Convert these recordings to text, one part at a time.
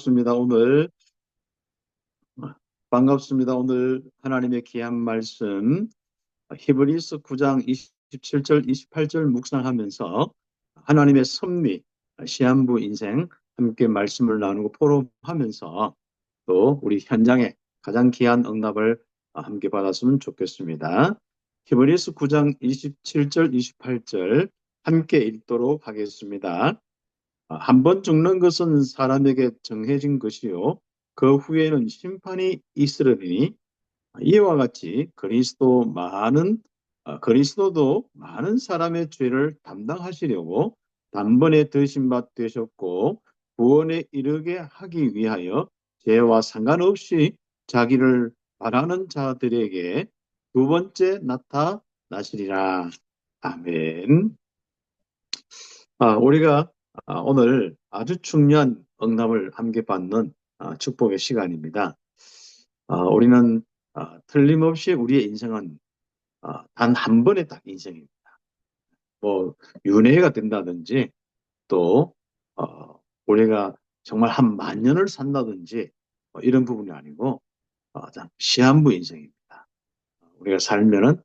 반갑습니다. 오늘 하나님의 귀한 말씀 히브리서 9장 27절 28절 묵상하면서 하나님의 섭리 시한부 인생 함께 말씀을 나누고 포럼하면서 또 우리 현장에 가장 귀한 응답을 함께 받았으면 좋겠습니다. 히브리서 9장 27절 28절 함께 읽도록 하겠습니다. 한 번 죽는 것은 사람에게 정해진 것이요 그 후에는 심판이 있으리니 이와 같이 그리스도도 많은 사람의 죄를 담당하시려고 단번에 드신 바 되셨고 구원에 이르게 하기 위하여 죄와 상관없이 자기를 바라는 자들에게 두 번째 나타나시리라. 아멘. 우리가 오늘 아주 중요한 응답을 함께 받는 축복의 시간입니다. 우리는 틀림없이 우리의 인생은 단 한 번의 딱 인생입니다. 뭐 윤회가 된다든지 또 우리가 정말 한 만 년을 산다든지 이런 부분이 아니고 시한부 인생입니다. 우리가 살면은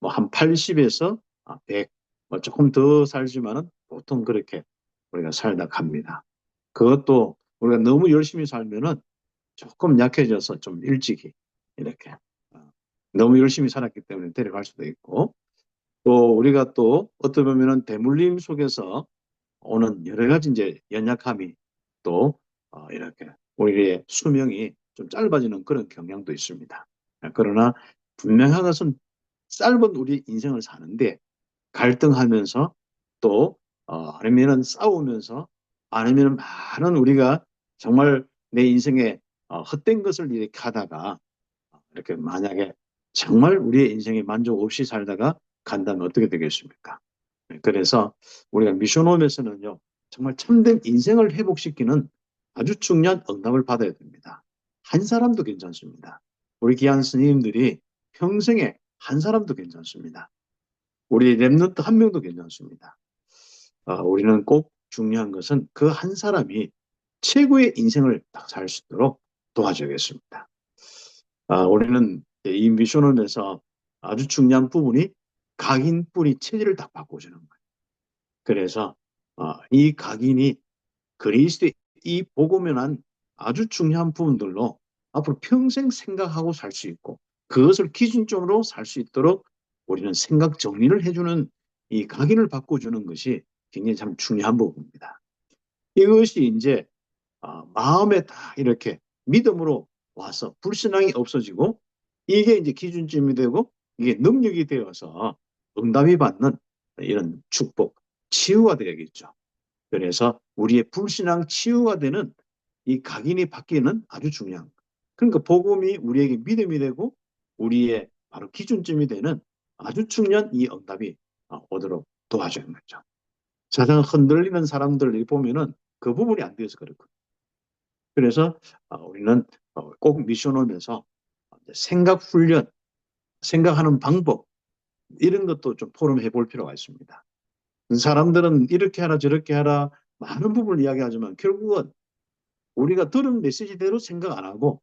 뭐 한 80에서 100, 뭐 조금 더 살지만은 보통 그렇게 우리가 살다 갑니다. 그것도 우리가 너무 열심히 살면은 조금 약해져서 좀 일찍이 이렇게 너무 열심히 살았기 때문에 데려갈 수도 있고 또 우리가 또 어떻게 보면은 대물림 속에서 오는 여러 가지 이제 연약함이 또 이렇게 우리의 수명이 좀 짧아지는 그런 경향도 있습니다. 그러나 분명한 것은 짧은 우리 인생을 사는데 갈등하면서 또 아니면은 싸우면서 아니면 많은 우리가 정말 내 인생에 헛된 것을 이렇게 하다가 이렇게 만약에 정말 우리의 인생에 만족 없이 살다가 간다면 어떻게 되겠습니까? 그래서 우리가 미션홈에서는요 정말 참된 인생을 회복시키는 아주 중요한 응답을 받아야 됩니다. 한 사람도 괜찮습니다. 우리 귀한 스님들이 평생에 한 사람도 괜찮습니다. 우리 랩런트 한 명도 괜찮습니다. 우리는 꼭 중요한 것은 그 한 사람이 최고의 인생을 딱 살 수 있도록 도와줘야겠습니다. 우리는 이 미션홈에서 아주 중요한 부분이 각인 뿌리 체질을 딱 바꿔주는 거예요. 그래서 이 각인이 그리스도의 이 복음에는 아주 중요한 부분들로 앞으로 평생 생각하고 살 수 있고 그것을 기준점으로 살 수 있도록 우리는 생각 정리를 해주는 이 각인을 바꿔주는 것이 굉장히 참 중요한 부분입니다. 이것이 이제 마음에 다 이렇게 믿음으로 와서 불신앙이 없어지고 이게 이제 기준점이 되고 이게 능력이 되어서 응답이 받는 이런 축복, 치유가 되야겠죠. 그래서 우리의 불신앙 치유가 되는 이 각인이 바뀌는 아주 중요한. 그러니까 복음이 우리에게 믿음이 되고 우리의 바로 기준점이 되는 아주 중요한 이 응답이 오도록 도와주는 거죠. 세상 흔들리는 사람들을 보면은 그 부분이 안 돼서 그렇거든요. 그래서 우리는 꼭 미션홈에서 생각 훈련, 생각하는 방법 이런 것도 좀 포럼해 볼 필요가 있습니다. 사람들은 이렇게 하라 저렇게 하라 많은 부분을 이야기하지만 결국은 우리가 들은 메시지대로 생각 안 하고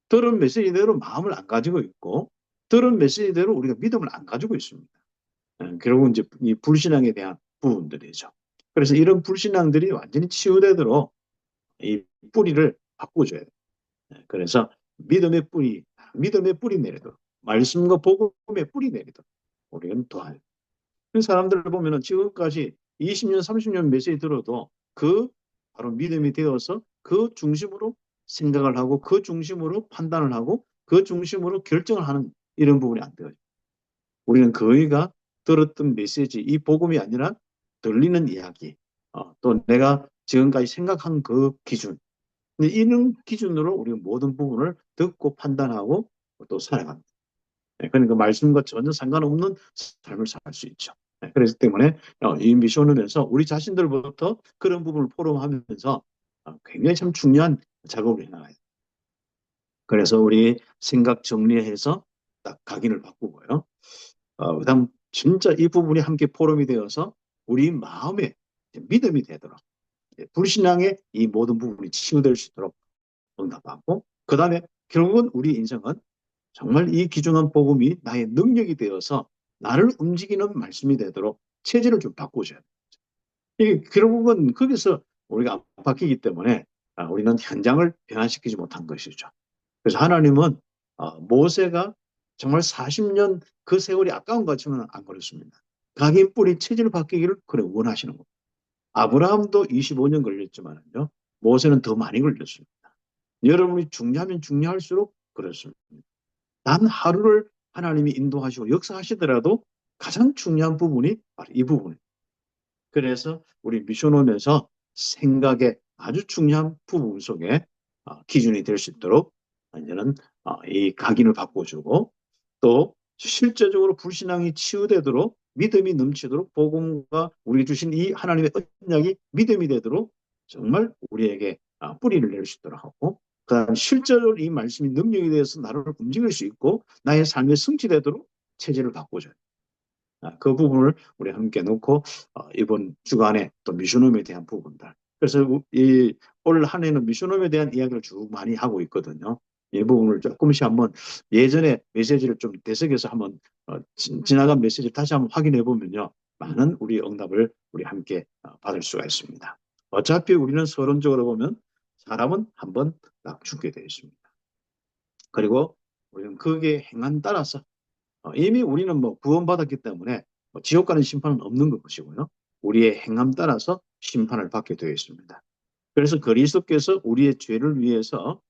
들은 메시지대로 마음을 안 가지고 있고 들은 메시지대로 우리가 믿음을 안 가지고 있습니다. 결국은 이제 이 불신앙에 대한 부분들이죠. 그래서 이런 불신앙들이 완전히 치유되도록 이 뿌리를 바꿔줘야 돼요. 그래서 믿음의 뿌리 내리도록 말씀과 복음의 뿌리 내리도록 우리는 도와요. 그 사람들을 보면은 지금까지 20년, 30년 메시지 들어도 그 바로 믿음이 되어서 그 중심으로 생각을 하고 그 중심으로 판단을 하고 그 중심으로 결정을 하는 이런 부분이 안 돼요. 우리는 그이가 들었던 메시지, 이 복음이 아니라 들리는 이야기, 또 내가 지금까지 생각한 그 기준, 이런 기준으로 우리가 모든 부분을 듣고 판단하고 또 살아갑니다. 그러니까 말씀과 전혀 상관없는 삶을 살 수 있죠. 그렇기 때문에 이 미션홈에서 우리 자신들부터 그런 부분을 포럼하면서 굉장히 참 중요한 작업을 해나가요. 그래서 우리 생각 정리해서 딱 각인을 바꾸고요. 그다음 진짜 이 부분이 함께 포럼이 되어서 우리 마음에 믿음이 되도록 불신앙의 이 모든 부분이 치유될 수 있도록 응답하고, 그 다음에 결국은 우리 인생은 정말 이 귀중한 복음이 나의 능력이 되어서 나를 움직이는 말씀이 되도록 체질을 좀 바꾸셔야 돼요. 이게 결국은 거기서 우리가 안 바뀌기 때문에 우리는 현장을 변화시키지 못한 것이죠. 그래서 하나님은 모세가 정말 40년 그 세월이 아까운 것 같지만 안 그렇습니다. 각인 뿌리 체질 바뀌기를 그래 원하시는 겁니다. 아브라함도 25년 걸렸지만요. 모세는 더 많이 걸렸습니다. 여러분이 중요하면 중요할수록 그렇습니다. 단 하루를 하나님이 인도하시고 역사하시더라도 가장 중요한 부분이 바로 이 부분입니다. 그래서 우리 미션홈에서 생각의 아주 중요한 부분 속에 기준이 될 수 있도록 이제는 이 각인을 바꿔주고, 또 실제적으로 불신앙이 치유되도록 믿음이 넘치도록 복음과 우리 주신 이 하나님의 언약이 믿음이 되도록 정말 우리에게 뿌리를 낼 수 있도록 하고, 그다음 실제로 이 말씀이 능력이 되어서 나를 움직일 수 있고 나의 삶에 성취되도록 체질을 바꿔줘요. 그 부분을 우리 함께 놓고 이번 주간에 또 미션홈에 대한 부분들. 그래서 올 한 해는 미션홈에 대한 이야기를 쭉 많이 하고 있거든요. 이 부분을 조금씩 한번 예전에 메시지를 좀 되새겨서 한번 지나간 메시지를 다시 한번 확인해 보면요. 많은 우리 응답을 우리 함께 받을 수가 있습니다. 어차피 우리는 서론적으로 보면 사람은 한번 딱 죽게 되어 있습니다. 그리고 우리는 거기에 행한 따라서 이미 우리는 뭐 구원받았기 때문에 지옥 가는 심판은 없는 것이고요. 우리의 행함 따라서 심판을 받게 되어 있습니다. 그래서 그리스도께서 우리의 죄를 위해서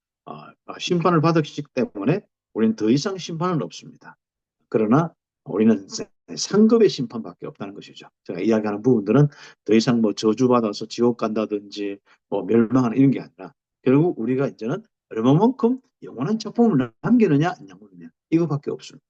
심판을 받으시기 때문에 우리는 더 이상 심판은 없습니다. 그러나 우리는 상급의 심판밖에 없다는 것이죠. 제가 이야기하는 부분들은 더 이상 뭐 저주받아서 지옥 간다든지 뭐 멸망하는 이런 게 아니라 결국 우리가 이제는 얼마만큼 영원한 작품을 남기느냐 안 남기느냐 이거밖에 없습니다.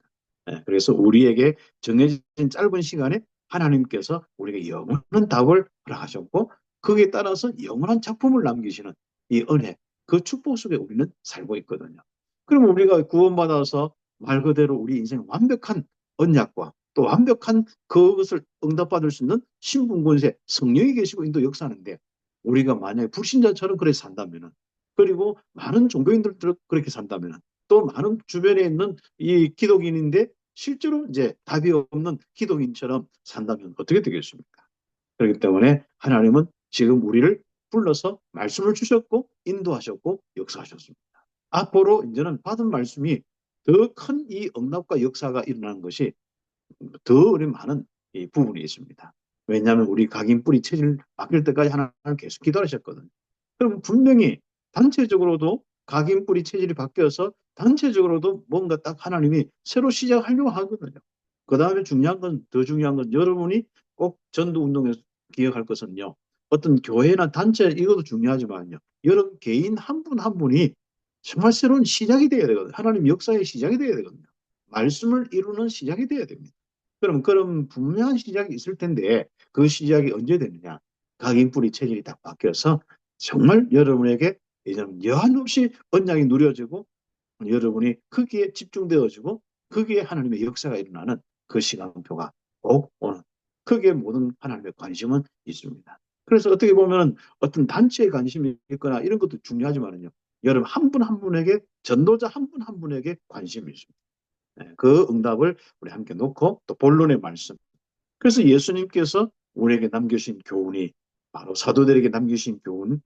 그래서 우리에게 정해진 짧은 시간에 하나님께서 우리에게 영원한 답을 허락하셨고 거기에 따라서 영원한 작품을 남기시는 이 은혜, 그 축복 속에 우리는 살고 있거든요. 그러면 우리가 구원받아서 말 그대로 우리 인생 완벽한 언약과 또 완벽한 그것을 응답받을 수 있는 신분권세 성령이 계시고 인도 역사하는데 우리가 만약에 불신자처럼 그렇게 산다면은, 그리고 많은 종교인들도 그렇게 산다면은, 또 많은 주변에 있는 이 기독인인데 실제로 이제 답이 없는 기독인처럼 산다면 어떻게 되겠습니까? 그렇기 때문에 하나님은 지금 우리를 불러서 말씀을 주셨고 인도하셨고 역사하셨습니다. 앞으로 이제는 받은 말씀이 더 큰 이 응답과 역사가 일어나는 것이 더 우리 많은 이 부분이 있습니다. 왜냐하면 우리 각인 뿌리 체질 바뀔 때까지 하나님 계속 기도하셨거든요. 그럼 분명히 단체적으로도 각인 뿌리 체질이 바뀌어서 단체적으로도 뭔가 딱 하나님이 새로 시작하려고 하거든요. 그 다음에 중요한 건, 더 중요한 건 여러분이 꼭 전도운동에서 기억할 것은요. 어떤 교회나 단체 이것도 중요하지만요. 여러분 개인 한 분 한 분이 정말 새로운 시작이 되어야 되거든요. 하나님 역사의 시작이 되어야 되거든요. 말씀을 이루는 시작이 되어야 됩니다. 그럼 분명한 시작이 있을 텐데 그 시작이 언제 되느냐? 각인 뿌리 체질이 딱 바뀌어서 정말 여러분에게 이제는 여한 없이 언약이 누려지고 여러분이 거기에 집중되어지고 거기에 하나님의 역사가 일어나는 그 시간표가 꼭 오는, 거기에 모든 하나님의 관심은 있습니다. 그래서 어떻게 보면 어떤 단체에 관심이 있거나 이런 것도 중요하지만요. 여러분 한 분 한 분에게, 전도자 한 분 한 분에게 관심이 있습니다. 그 응답을 우리 함께 놓고 또 본론의 말씀. 그래서 예수님께서 우리에게 남기신 교훈이 바로 사도들에게 남기신 교훈,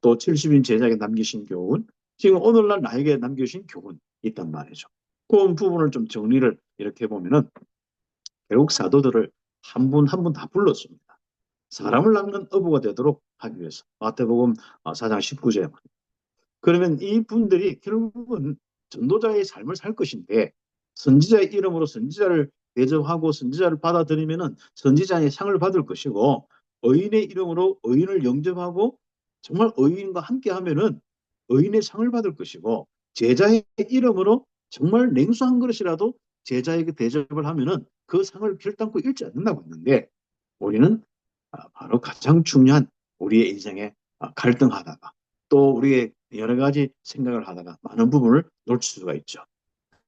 또 70인 제자에게 남기신 교훈, 지금 오늘날 나에게 남기신 교훈이 있단 말이죠. 그 부분을 좀 정리를 이렇게 해보면은 결국 사도들을 한 분 한 분 다 불렀습니다. 사람을 낳는 어부가 되도록 하기 위해서. 마태복음 4장 19절에. 그러면 이 분들이 결국은 전도자의 삶을 살 것인데 선지자의 이름으로 선지자를 대접하고 선지자를 받아들이면은 선지자의 상을 받을 것이고, 의인의 이름으로 의인을 영접하고 정말 의인과 함께 하면은 의인의 상을 받을 것이고, 제자의 이름으로 정말 냉수 한 그릇이라도 제자에게 대접을 하면은 그 상을 결단코 잃지 않는다고 했는데, 우리는 바로 가장 중요한 우리의 인생에 갈등하다가 또 우리의 여러 가지 생각을 하다가 많은 부분을 놓칠 수가 있죠.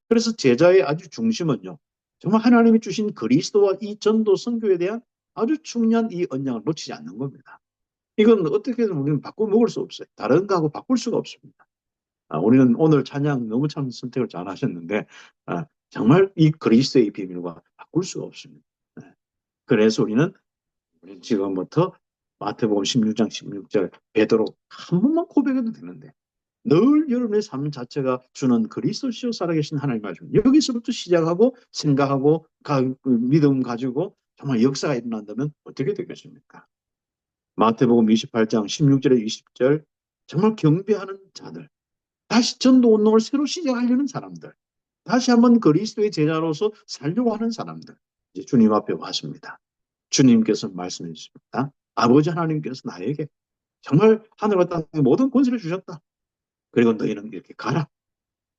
그래서 제자의 아주 중심은요. 정말 하나님이 주신 그리스도와 이 전도 선교에 대한 아주 중요한 이 언약을 놓치지 않는 겁니다. 이건 어떻게든 우리는 바꿔 먹을 수 없어요. 다른 거하고 바꿀 수가 없습니다. 우리는 오늘 찬양 너무 참 선택을 잘 하셨는데, 정말 이 그리스도의 비밀과 바꿀 수가 없습니다. 네. 그래서 우리는 지금부터 마태복음 16장 16절 베드로 한 번만 고백해도 되는데, 늘 여러분의 삶 자체가 주는 그리스도시요 살아계신 하나님 말씀. 여기서부터 시작하고 생각하고 그 믿음 가지고 정말 역사가 일어난다면 어떻게 되겠습니까? 마태복음 28장 16절에 20절 정말 경배하는 자들, 다시 전도 운동을 새로 시작하려는 사람들, 다시 한번 그리스도의 제자로서 살려고 하는 사람들, 이제 주님 앞에 왔습니다. 주님께서 말씀해 주십니다. 아버지 하나님께서 나에게 정말 하늘과 땅의 모든 권세를 주셨다. 그리고 너희는 이렇게 가라.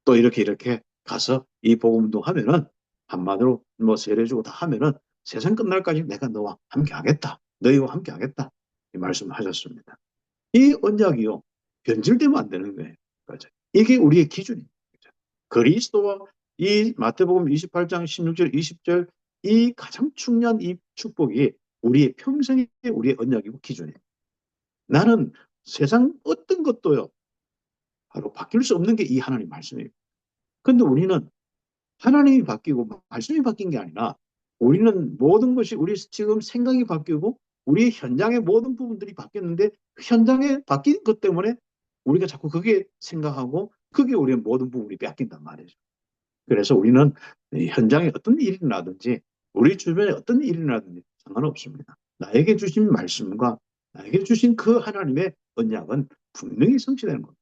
또 이렇게 가서 이 복음 운동하면은 한마디로 뭐 세례주고 다 하면은 세상 끝날까지 내가 너와 함께 하겠다. 너희와 함께 하겠다. 이 말씀을 하셨습니다. 이 언약이요. 변질되면 안 되는 거예요. 그렇죠? 이게 우리의 기준입니다. 그렇죠? 그리스도와 이 마태복음 28장 16절 20절 이 가장 중요한 이 축복이 우리의 평생의 우리의 언약이고 기준이에요. 나는 세상 어떤 것도요. 바로 바뀔 수 없는 게 이 하나님 말씀이에요. 근데 우리는 하나님이 바뀌고 말씀이 바뀐 게 아니라 우리는 모든 것이 우리 지금 생각이 바뀌고 우리 현장의 모든 부분들이 바뀌었는데 현장에 바뀐 것 때문에 우리가 자꾸 그게 생각하고 그게 우리의 모든 부분이 뺏긴단 말이죠. 그래서 우리는 현장에 어떤 일이 나든지 우리 주변에 어떤 일이 나든지 상관없습니다. 나에게 주신 말씀과 나에게 주신 그 하나님의 언약은 분명히 성취되는 겁니다.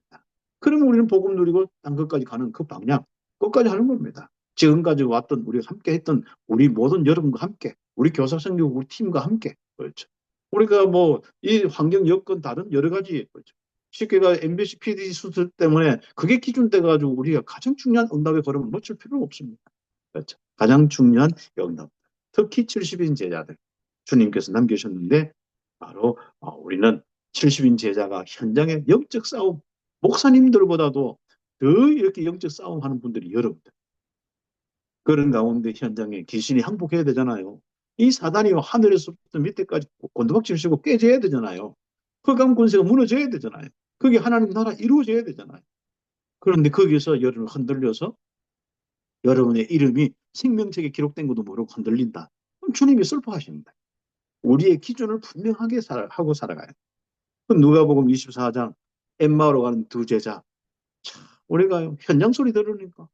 그러면 우리는 복음 누리고 딴 것까지 가는 그 방향 끝까지 하는 겁니다. 지금까지 왔던 우리가 함께 했던 우리 모든 여러분과 함께 우리 교사 선교국 우리 팀과 함께 그렇죠. 우리가 뭐 이 환경 여건 다른 여러 가지 그렇죠. 쉽게가 MBC PD 수술 때문에 그게 기준돼 가지고 우리가 가장 중요한 응답의 걸음을 놓칠 필요는 없습니다. 그렇죠. 가장 중요한 응답. 특히 70인 제자들 주님께서 남기셨는데 바로 우리는 70인 제자가 현장의 영적 싸움 목사님들보다도 더 이렇게 영적 싸움하는 분들이 여러분들. 그런 가운데 현장에 귀신이 항복해야 되잖아요. 이 사단이 하늘에서부터 밑에까지 곤두박질 치고 깨져야 되잖아요. 흑암 권세가 무너져야 되잖아요. 그게 하나님 나라 이루어져야 되잖아요. 그런데 거기서 여러분 흔들려서 여러분의 이름이 생명책에 기록된 것도 모르고 흔들린다. 그럼 주님이 슬퍼하십니다. 우리의 기준을 분명하게 하고 살아가요. 누가복음 24장 엠마오로 가는 두 제자. 참, 우리가 현장 소리 들으니까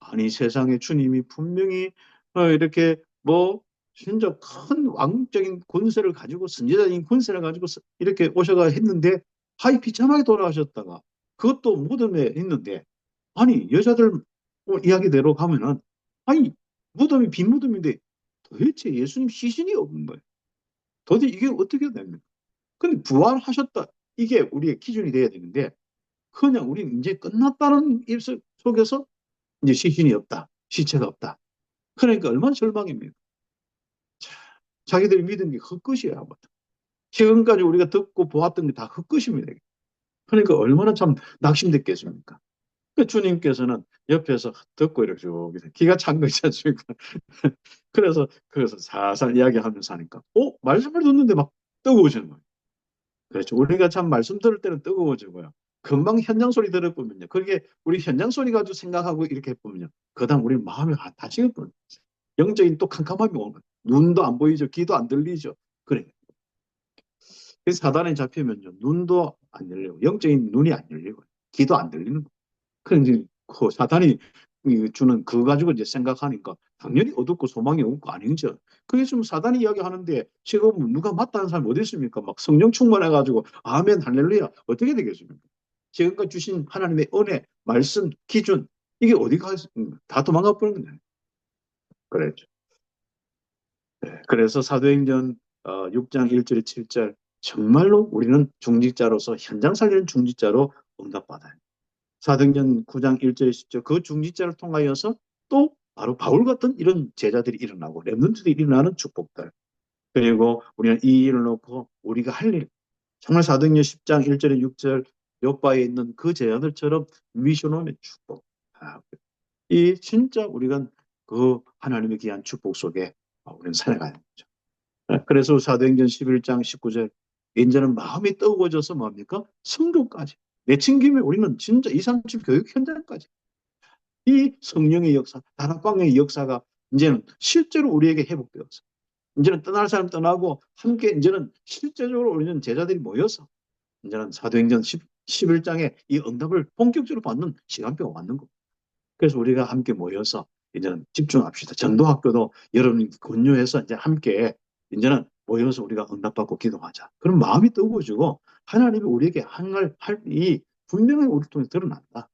아니 세상에 주님이 분명히 이렇게 뭐 진짜 큰 왕적인 권세를 가지고 선지자적인 권세를 가지고 이렇게 오셔가 했는데 하이 비참하게 돌아가셨다가 그것도 무덤에 있는데 아니 여자들 이야기대로 가면은 아니 무덤이 빈 무덤인데 도대체 예수님 시신이 없는 거예요. 도대체 이게 어떻게 됩니까? 근데 부활하셨다. 이게 우리의 기준이 돼야 되는데 그냥 우리는 이제 끝났다는 입술 속에서 이제 시신이 없다. 시체가 없다. 그러니까 얼마나 절망입니까? 자기들이 믿은 게 헛것이야. 지금까지 우리가 듣고 보았던 게 다 헛것입니다. 그러니까 얼마나 참 낙심됐겠습니까? 그 주님께서는 옆에서 듣고 이렇게 쭉 기가 찬 거지 않습니까? 그래서 살살 이야기하면서 하니까 말씀을 듣는데 막 뜨거워지는 거예요. 그렇죠. 우리가 참 말씀 들을 때는 뜨거워지고요. 금방 현장 소리 들어보면요. 그게 우리 현장 소리 가지고 생각하고 이렇게 해보면요. 그다음 우리 마음이 다시거든요. 영적인 또 캄캄함이 오는 거예요. 눈도 안 보이죠. 귀도 안 들리죠. 그래. 그래서 사단에 잡히면요. 눈도 안 열리고 영적인 눈이 안 열리고 귀도 안 들리는 거예요. 그래 이제 그 사단이 주는 그거 가지고 이제 생각하니까 당연히 어둡고 소망이 없고 아니죠. 그게 지금 사단이 이야기하는데 지금 누가 맞다는 사람이 어디 있습니까? 막 성령 충만해가지고 아멘 할렐루야 어떻게 되겠습니까? 지금까지 주신 하나님의 은혜, 말씀, 기준 이게 어디가 다 도망가 버리는 거예요. 그랬죠. 네. 그래서 사도행전 6장 1절에 7절 정말로 우리는 중직자로서 현장 살리는 중직자로 응답받아요. 사도행전 9장 1절에 10절 그 중직자를 통하여서 또 바로 바울 같은 이런 제자들이 일어나고 렘넌트들이 일어나는 축복들. 그리고 우리는 이 일을 놓고 우리가 할 일, 정말 사도행전 10장 1절에 6절 요바에 있는 그 제자들처럼 미션홈의 축복. 이 진짜 우리가 그 하나님의 귀한 축복 속에 우리는 살아가는 거죠. 그래서 사도행전 11장 19절 이제는 마음이 뜨거워져서 뭡니까? 성도까지. 내친김에 우리는 진짜 2, 3집 교육 현장까지. 이 성령의 역사, 다락방의 역사가 이제는 실제로 우리에게 회복되어서 이제는 떠날 사람 떠나고 함께 이제는 실제적으로 우리는 제자들이 모여서 이제는 사도행전 11장에 이 응답을 본격적으로 받는 시간표가 왔는 겁니다. 그래서 우리가 함께 모여서 이제는 집중합시다. 전도학교도 여러분이 권유해서 이제 함께 이제는 모여서 우리가 응답받고 기도하자. 그럼 마음이 뜨거워지고 하나님이 우리에게 할 이 분명히 우리 통해 드러난다.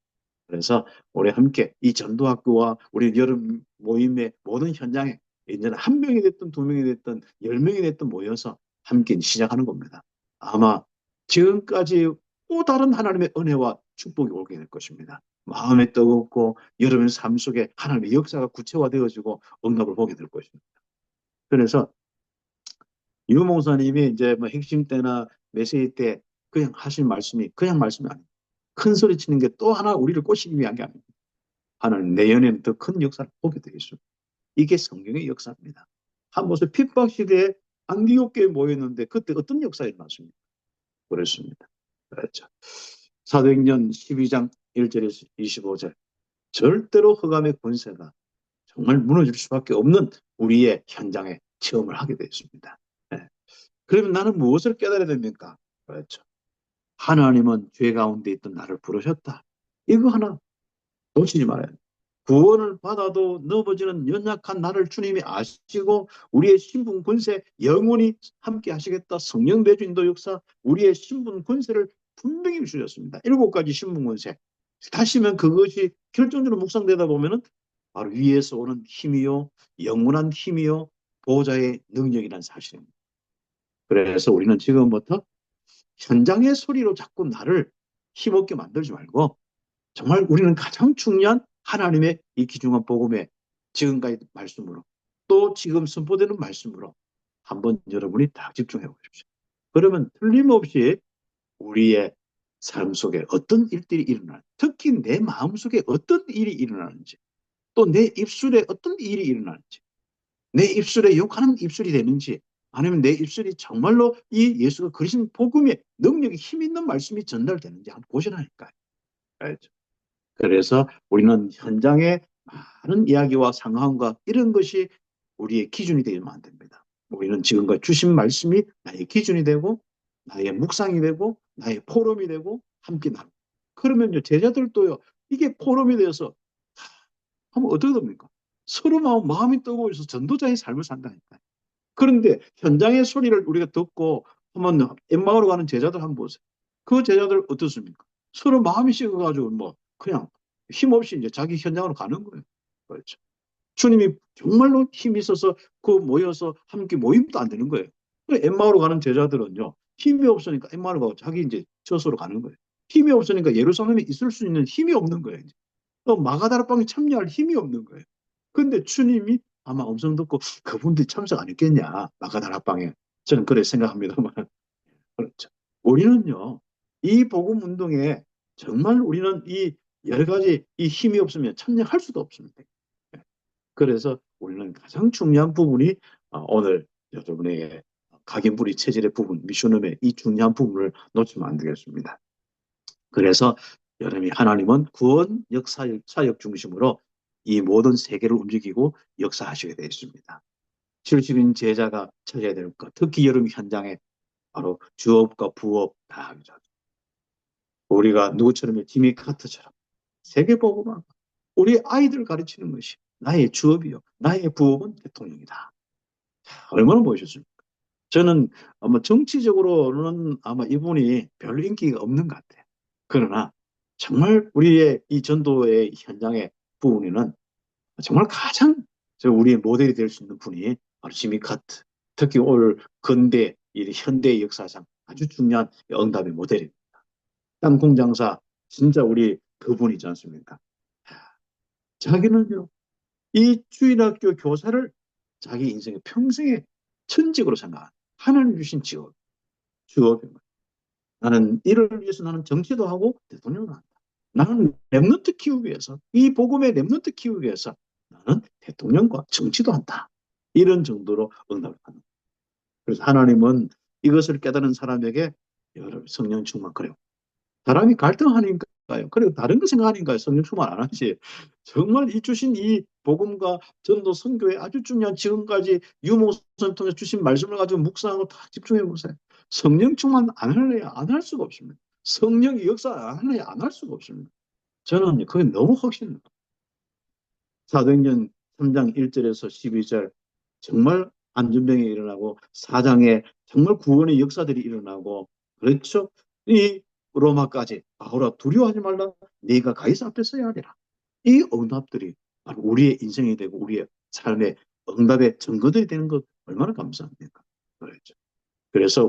그래서 우리 함께 이 전도학교와 우리 여름 모임의 모든 현장에 이제는 한 명이 됐든 두 명이 됐든 10명이 됐든 모여서 함께 시작하는 겁니다. 아마 지금까지 또 다른 하나님의 은혜와 축복이 오게 될 것입니다. 마음에 뜨겁고 여러분의 삶 속에 하나님의 역사가 구체화되어지고 응답을 보게 될 것입니다. 그래서 유 목사님이 이제 뭐 핵심 때나 메시지 때 그냥 하신 말씀이 그냥 말씀이 아닙니다. 큰 소리 치는 게 또 하나 우리를 꼬시기 위한 게 아닙니다. 하나님 내년에는 더 큰 역사를 보게 되겠습니다. 이게 성경의 역사입니다. 한 모습 핍박 시대에 안디옥교에 모였는데 그때 어떤 역사가 일어났습니까? 그렇습니다. 그렇죠. 사도행전 12장 1절에서 25절 절대로 흑암의 권세가 정말 무너질 수밖에 없는 우리의 현장에 체험을 하게 되었습니다. 네. 그러면 나는 무엇을 깨달아야 됩니까? 그렇죠. 하나님은 죄 가운데 있던 나를 부르셨다. 이거 하나 놓치지 말아야 돼. 구원을 받아도 넘어지는 연약한 나를 주님이 아시고 우리의 신분 권세 영원히 함께 하시겠다. 성령 내주 인도 역사 우리의 신분 권세를 분명히 주셨습니다. 7가지 신분 권세. 다시면 그것이 결정적으로 묵상되다 보면은 바로 위에서 오는 힘이요 영원한 힘이요 보호자의 능력이라는 사실입니다. 그래서 우리는 지금부터 현장의 소리로 자꾸 나를 힘없게 만들지 말고 정말 우리는 가장 중요한 하나님의 이 귀중한 복음의 지금까지 말씀으로 또 지금 선포되는 말씀으로 한번 여러분이 다 집중해 보십시오. 그러면 틀림없이 우리의 삶 속에 어떤 일들이 일어나는지 특히 내 마음속에 어떤 일이 일어나는지 또 내 입술에 어떤 일이 일어나는지 내 입술에 욕하는 입술이 되는지 아니면 내 입술이 정말로 이 예수가 그리신 복음의 능력이 힘 있는 말씀이 전달되는지 한번 보시라니까요. 알죠? 그래서 우리는 현장의 많은 이야기와 상황과 이런 것이 우리의 기준이 되면 안 됩니다. 우리는 지금까지 주신 말씀이 나의 기준이 되고 나의 묵상이 되고 나의 포럼이 되고 함께 나누고 그러면요 제자들도요 이게 포럼이 되어서 하면 어떻게 됩니까? 서로 마음이 뜨거워서 전도자의 삶을 산다니까요. 그런데 현장의 소리를 우리가 듣고 한번 엠마오로 가는 제자들 한번 보세요. 그 제자들 어떻습니까? 서로 마음이 식어가지고 뭐 그냥 힘없이 이제 자기 현장으로 가는 거예요. 그렇죠. 주님이 정말로 힘이 있어서 그 모여서 함께 모임도 안 되는 거예요. 엠마오로 가는 제자들은요 힘이 없으니까 엠마오로 가고 자기 이제 저소로 가는 거예요. 힘이 없으니까 예루살렘에 있을 수 있는 힘이 없는 거예요. 이제. 또 마가다락방에 참여할 힘이 없는 거예요. 근데 주님이 아마 음성 듣고 그분들이 참석 안 했겠냐 마가다락방에 저는 그래 생각합니다만 그렇죠. 우리는요 이 복음 운동에 정말 우리는 이 여러 가지 이 힘이 없으면 참여할 수도 없습니다. 그래서 우리는 가장 중요한 부분이 오늘 여러분에게 각인부리 체질의 부분 미션홈의 이 중요한 부분을 놓치면 안 되겠습니다. 그래서 여러분이 하나님은 구원 역사 사역 중심으로 이 모든 세계를 움직이고 역사하시게 되어 있습니다. 70인 제자가 찾아야 될 것, 특히 여름 현장에 바로 주업과 부업 다 하죠. 우리가 누구처럼 지미 카트처럼 세계보고만 우리 아이들 가르치는 것이 나의 주업이요. 나의 부업은 대통령이다. 얼마나 보셨습니까? 저는 아마 정치적으로는 아마 이분이 별로 인기가 없는 것 같아요. 그러나 정말 우리의 이 전도의 현장의 부분에는 정말 가장 우리의 모델이 될 수 있는 분이 바로 지미 카트. 특히 올 근대, 현대 역사상 아주 중요한 응답의 모델입니다. 땅콩장사 진짜 우리 그분이지 않습니까? 자기는요, 이 주일학교 교사를 자기 인생의 평생의 천직으로 생각한 하나님 주신 직업인 거예요. 나는 이를 위해서 나는 정치도 하고 대통령도 한다. 나는 랩런트 키우기 위해서 이 복음의 랩런트 키우기 위해서 나는 대통령과 정치도 한다. 이런 정도로 응답을 하는 거예요. 그래서 하나님은 이것을 깨달은 사람에게 여러분 성령 충만 그래요. 사람이 갈등하니까요. 그리고 다른 거 생각하니까요. 성령 충만 안 하지. 정말 이 주신 이 복음과 전도 선교에 아주 중요한 지금까지 유목선을 통해 주신 말씀을 가지고 묵상하고 다 집중해 보세요. 성령 충만 안 할래야 안 할 수가 없습니다. 성령이 역사 안 할래야 안 할 수가 없습니다. 저는 그게 너무 확신입니다. 사도행전 3장 1절에서 12절 정말 안전병이 일어나고 4장에 정말 구원의 역사들이 일어나고 그렇죠. 이 로마까지 바울아 두려워하지 말라 네가 가이사 앞에 서야 되라. 이 응답들이 바로 우리의 인생이 되고 우리의 삶의 응답의 증거들이 되는 것 얼마나 감사합니까? 그렇죠. 그래서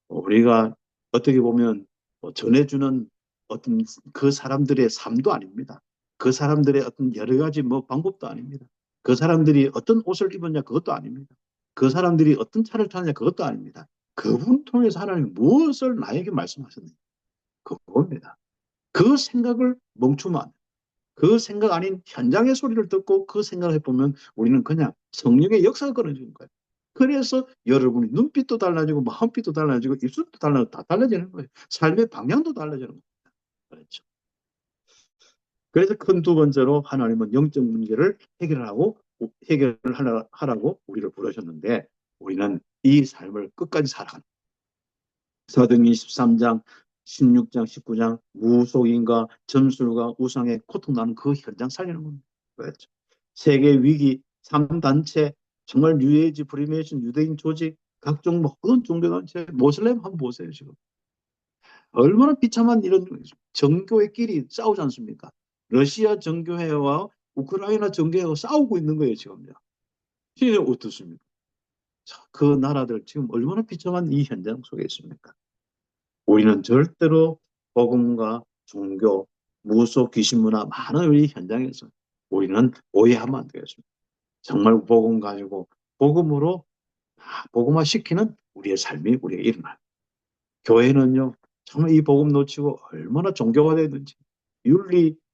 우리가 어떻게 보면 전해주는 어떤 그 사람들의 삶도 아닙니다. 그 사람들의 어떤 여러 가지 방법도 아닙니다. 그 사람들이 어떤 옷을 입었냐 그것도 아닙니다. 그 사람들이 어떤 차를 타느냐 그것도 아닙니다. 그분 통해서 하나님 무엇을 나에게 말씀하셨느냐 그겁니다. 그 생각을 멈추면 그 생각 아닌 현장의 소리를 듣고 그 생각을 해보면 우리는 그냥 성령의 역사가 끊어지는 거예요. 그래서 여러분이 눈빛도 달라지고 마음빛도 달라지고 입술도 달라지고 다 달라지는 거예요. 삶의 방향도 달라지는 거예요. 그렇죠. 그래서 큰 두 번째로 하나님은 영적 문제를 해결을 하라고 우리를 부르셨는데 우리는 이 삶을 끝까지 살아가는 사도행전 23장, 16장, 19장 무속인과 점술과 우상에 고통나는 그 현장 살리는 겁니다. 그렇죠. 세계 위기, 3단체, 정말 뉴에이지, 프리메이션, 유대인 조직, 각종 모든 종교단체, 모슬렘 한번 보세요, 지금. 얼마나 비참한 이런 정교회끼리 싸우지 않습니까? 러시아 정교회와 우크라이나 정교회가 싸우고 있는 거예요, 지금요. 이게 어떻습니까? 자, 그 나라들 지금 얼마나 비참한 이 현장 속에 있습니까? 우리는 절대로 복음과 종교, 무속, 귀신문화 많은 우리 현장에서 우리는 오해하면 안 되겠습니다. 정말 복음 가지고 복음으로 복음화 시키는 우리의 삶이 우리에게 일어나요. 교회는요, 정말 이 복음 놓치고 얼마나 종교화되어 있는지,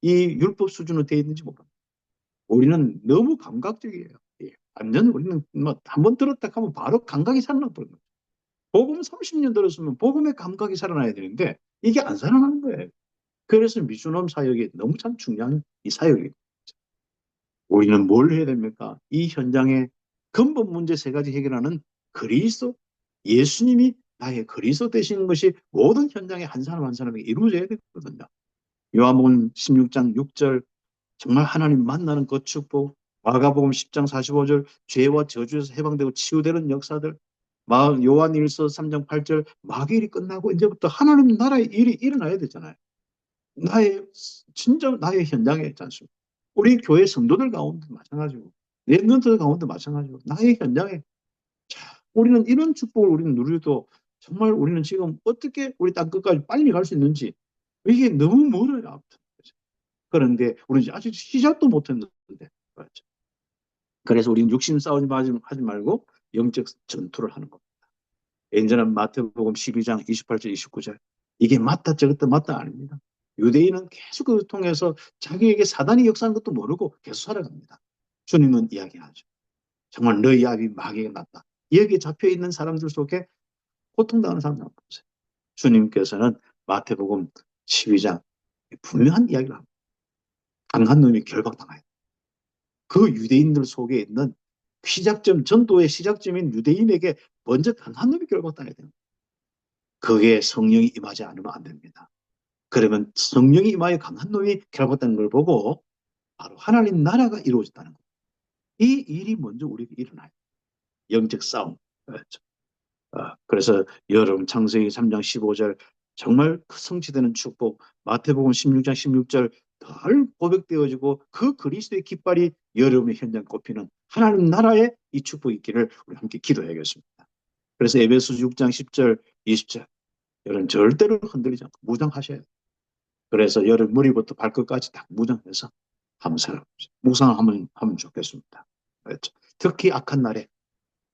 이 율법 수준으로 되어 있는지 몰라요. 우리는 너무 감각적이에요. 예, 완전 우리는 한번 들었다 하면 바로 감각이 살아나버려요. 복음 30년 들었으면 복음의 감각이 살아나야 되는데 이게 안 살아나는 거예요. 그래서 미주놈 사역이 너무 참 중요한 이 사역입니다. 우리는 뭘 해야 됩니까? 이 현장의 근본 문제 세 가지 해결하는 그리스도, 예수님이 나의 그리스도 되시는 것이 모든 현장의 한 사람 한 사람에게 이루어져야 되거든요. 요한복음 16장 6절 정말 하나님 만나는 그 축복, 마가복음 10장 45절 죄와 저주에서 해방되고 치유되는 역사들, 요한일서 3장 8절 마귀일이 끝나고 이제부터 하나님 나라의 일이 일어나야 되잖아요. 진짜 나의 현장에 있지 않습니까? 우리 교회 성도들 가운데 마찬가지고, 랩런트 가운데 마찬가지고, 나의 현장에, 자, 우리는 이런 축복을 우리는 누려도 정말 우리는 지금 어떻게 우리 땅 끝까지 빨리 갈 수 있는지, 이게 너무 멀어요. 그런데 우리는 아직 시작도 못 했는데, 그렇죠. 그래서 우리는 육신 싸우지 하지 말고 영적 전투를 하는 겁니다. 예전에는 마태복음 12장 28절 29절 이게 맞다 저것도 맞다 아닙니다. 유대인은 계속 그걸 통해서 자기에게 사단이 역사하는 것도 모르고 계속 살아갑니다. 주님은 이야기하죠. 정말 너희 아비 마귀가 났다. 여기에 잡혀있는 사람들 속에 고통당하는 사람들 한번 보세요. 주님께서는 마태복음 12장 분명한 이야기를 합니다. 강한 놈이 결박당하여 그 유대인들 속에 있는 전도의 시작점인 유대인에게 먼저 강한 놈이 결박당해야 됩니다. 그게 성령이 임하지 않으면 안 됩니다. 그러면 성령이 임하여 강한 놈이 결박당한 걸 보고 바로 하나님 나라가 이루어졌다는 거예요. 이 일이 먼저 우리에게 일어나요. 영적 싸움. 그렇죠. 그래서 여러분 창세기 3장 15절 정말 성취되는 축복 마태복음 16장 16절 덜 고백되어지고 그 그리스도의 깃발이 여러분의 현장 꼽히는 하나님 나라의 이 축복이 있기를 우리 함께 기도해야겠습니다. 그래서 에베소 6장 10절 20절 여러분 절대로 흔들리지 않고 무장하셔야 돼요. 그래서 여러분 머리부터 발끝까지 다 무장해서 한번 묵상하면 좋겠습니다. 그렇죠. 특히 악한 날에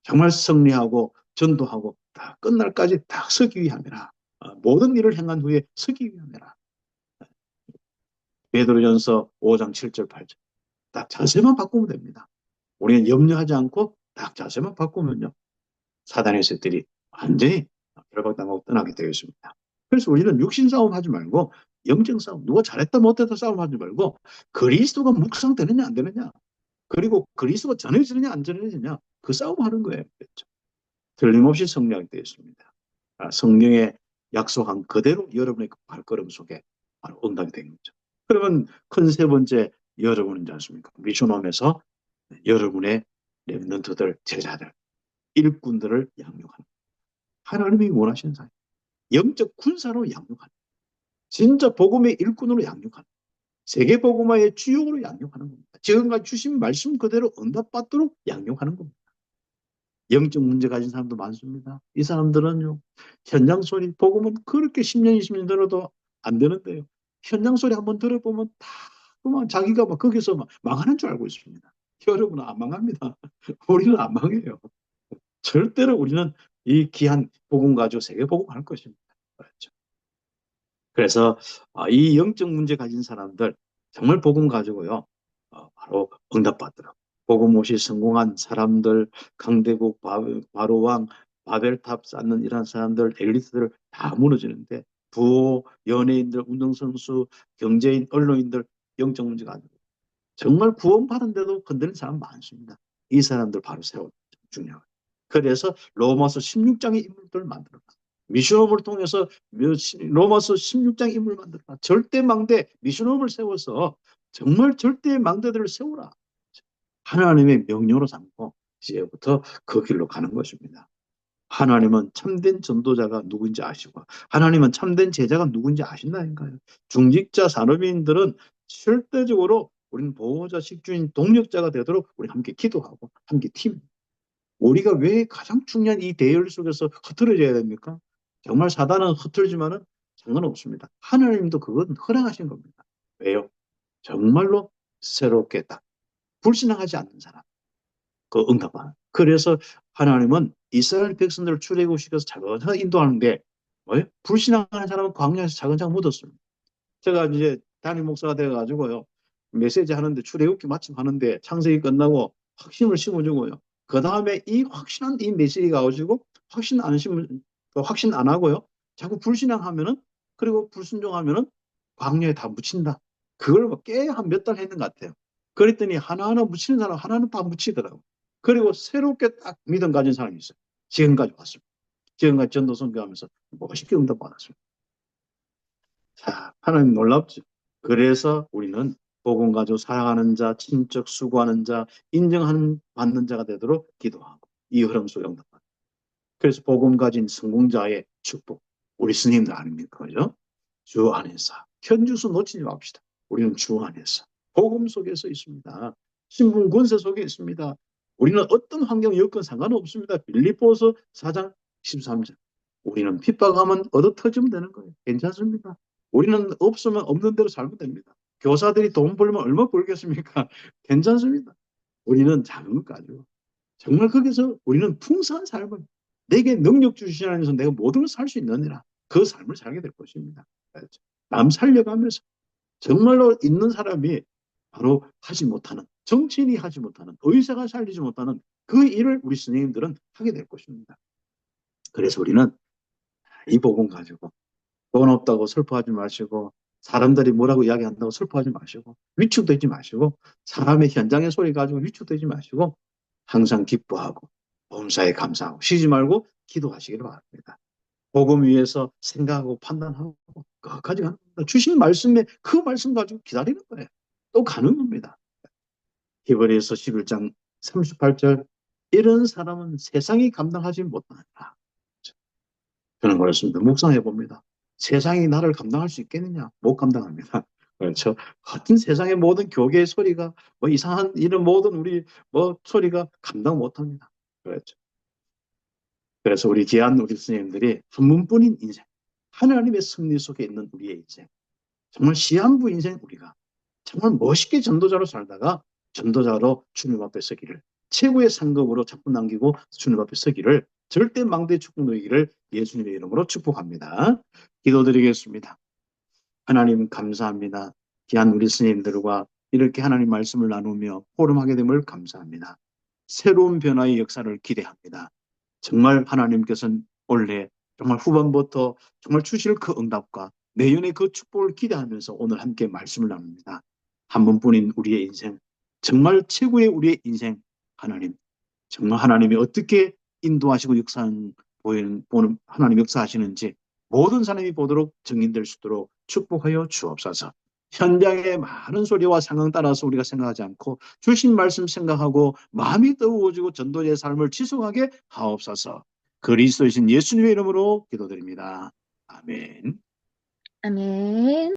정말 승리하고 전도하고 다 끝날까지 다 서기 위함이라. 모든 일을 행한 후에 서기 위함이라. 베드로전서 5장 7절 8절 딱 자세만 바꾸면 됩니다. 우리는 염려하지 않고 딱 자세만 바꾸면요. 사단의 새들이 완전히 결박당하고 떠나게 되어 있습니다. 그래서 우리는 육신 싸움 하지 말고 영적 싸움, 누가 잘했다 못했다 싸움 하지 말고 그리스도가 묵상되느냐 안 되느냐, 그리고 그리스도가 전해지느냐 안 전해지느냐, 그 싸움 하는 거예요. 그렇죠? 틀림없이 성령이 되어 있습니다. 성령에 약속한 그대로 여러분의 그 발걸음 속에 바로 응답이 된 거죠. 그러면 큰 세 번째, 여러분은 이제 않습니까? 미션홈에서 여러분의 렘넌트들, 제자들, 일꾼들을 양육하는, 하나님이 원하시는 사람, 영적 군사로 양육하는, 진짜 복음의 일꾼으로 양육하는, 세계 복음화의 주역으로 양육하는 겁니다. 지금까지 주신 말씀 그대로 응답받도록 양육하는 겁니다. 영적 문제 가진 사람도 많습니다. 이 사람들은요, 현장 소리, 복음은 그렇게 10년, 20년 들어도 안 되는데요. 현장 소리 한번 들어보면 다 그만 자기가 막 거기서 막 망하는 줄 알고 있습니다. 여러분은 안 망합니다. 우리는 안 망해요. 절대로 우리는 이 귀한 복음 가지고 세계 복음 할 것입니다. 그렇죠? 그래서 이 영적 문제 가진 사람들 정말 복음 가지고요, 바로 응답받도록, 복음 없이 성공한 사람들, 강대국 바로왕, 바벨탑 쌓는 이런 사람들, 엘리트들 다 무너지는데, 부호, 연예인들, 운동선수, 경제인, 언론인들 영적 문제 가지고 정말 구원받은데도 건드는 사람 많습니다. 이 사람들 바로 세워야 중요해요. 그래서 로마서 16장의 인물들을 만들었다. 미션홈을 통해서 로마서 16장 인물 만들었다. 절대망대 미션홈을 세워서 정말 절대망대들을 세우라. 하나님의 명령으로 삼고 이제부터 그 길로 가는 것입니다. 하나님은 참된 전도자가 누군지 아시고 하나님은 참된 제자가 누군지 아신다니까요. 중직자 산업인들은 절대적으로 우리는 보호자, 식주인, 동력자가 되도록 우리 함께 기도하고 함께 팀. 우리가 왜 가장 중요한 이 대열 속에서 흐트러져야 됩니까? 정말 사단은 흐트러지면은 상관없습니다. 하나님도 그건 허락하신 겁니다. 왜요? 정말로 새롭게 딱 불신앙하지 않는 사람, 그 응답하는. 그래서 하나님은 이스라엘 백성들을 출애굽시켜서 차근차근 인도하는데, 불신앙하는 사람은 광야에서 차근차근 묻었습니다. 제가 이제 담임 목사가 돼가지고요, 메시지 하는데, 출애굽기 마침 하는데 창세기 끝나고 확신을 심어주고요. 그 다음에 이 확신한 이 메시지가 가지고 확신 안 하고요, 자꾸 불신앙하면은, 그리고 불순종하면은 광야에 다 묻힌다. 그걸 꽤 한 몇 달 했는 것 같아요. 그랬더니 하나하나 묻히는 사람 하나는 다 묻히더라고. 그리고 새롭게 딱 믿음 가진 사람이 있어요. 지금까지 왔습니다. 지금까지 전도 선교하면서 멋있게 응답받았습니다. 자, 하나님 놀랍죠. 그래서 우리는 복음 가지고 사랑하는 자, 친척 수고하는 자, 인정하는 받는 자가 되도록 기도하고 이 흐름 속에 응답받는. 그래서 복음 가진 성공자의 축복. 우리 스님들 아닙니까? 그죠? 주 안에서. 현주소 놓치지 맙시다. 우리는 주 안에서. 복음 속에서 있습니다. 신분 권세 속에 있습니다. 우리는 어떤 환경 여건 상관없습니다. 빌립보서 4장 13절. 우리는 핍박하면 얻어 터지면 되는 거예요. 괜찮습니다. 우리는 없으면 없는 대로 살면 됩니다. 교사들이 돈 벌면 얼마 벌겠습니까? 괜찮습니다. 우리는 작은 것 가지고 정말 거기서 우리는 풍성한 삶을, 내게 능력 주시는 안에서 내가 모든 걸 살 수 있느니라, 그 삶을 살게 될 것입니다. 남 살려가면서 정말로 있는 사람이 바로 하지 못하는, 정치인이 하지 못하는, 의사가 살리지 못하는 그 일을 우리 스님들은 하게 될 것입니다. 그래서 우리는 이 복음 가지고 돈 없다고 슬퍼하지 마시고, 사람들이 뭐라고 이야기한다고 슬퍼하지 마시고, 위축되지 마시고, 사람의 현장의 소리 가지고 위축되지 마시고, 항상 기뻐하고 범사에 감사하고 쉬지 말고 기도하시기를 바랍니다. 복음 위에서 생각하고 판단하고 끝까지 가는 겁니다. 주신 말씀에 그 말씀 가지고 기다리는 거예요. 또 가는 겁니다. 히브리서 11장 38절, 이런 사람은 세상이 감당하지 못하느라. 저는 그렇습니다. 묵상해 봅니다. 세상이 나를 감당할 수 있겠느냐? 못 감당합니다. 그렇죠. 같은 세상의 모든 교계의 소리가, 뭐 이상한 이런 모든 우리 뭐 소리가 감당 못합니다. 그렇죠. 그래서 우리 귀한 우리 스님들이 한 분뿐인 인생, 하나님의 승리 속에 있는 우리의 인생, 정말 시한부 인생, 우리가 정말 멋있게 전도자로 살다가 전도자로 주님 앞에 서기를, 최고의 상급으로 자꾸 남기고 주님 앞에 서기를, 절대 망대 축복 누리기를 예수님의 이름으로 축복합니다. 기도드리겠습니다. 하나님 감사합니다. 귀한 우리 스님들과 이렇게 하나님 말씀을 나누며 포럼하게 됨을 감사합니다. 새로운 변화의 역사를 기대합니다. 정말 하나님께서는 올해 정말 후반부터 정말 주실 그 응답과 내년의 그 축복을 기대하면서 오늘 함께 말씀을 나눕니다. 한 번뿐인 우리의 인생, 정말 최고의 우리의 인생, 하나님, 정말 하나님이 어떻게 인도하시고 보는 하나님 역사하시는지 모든 사람이 보도록 증인될 수 있도록 축복하여 주옵소서. 현장의 많은 소리와 상황 따라서 우리가 생각하지 않고 주신 말씀 생각하고 마음이 뜨거워지고 전도자의 삶을 지속하게 하옵소서. 그리스도이신 예수님의 이름으로 기도드립니다. 아멘. 아멘.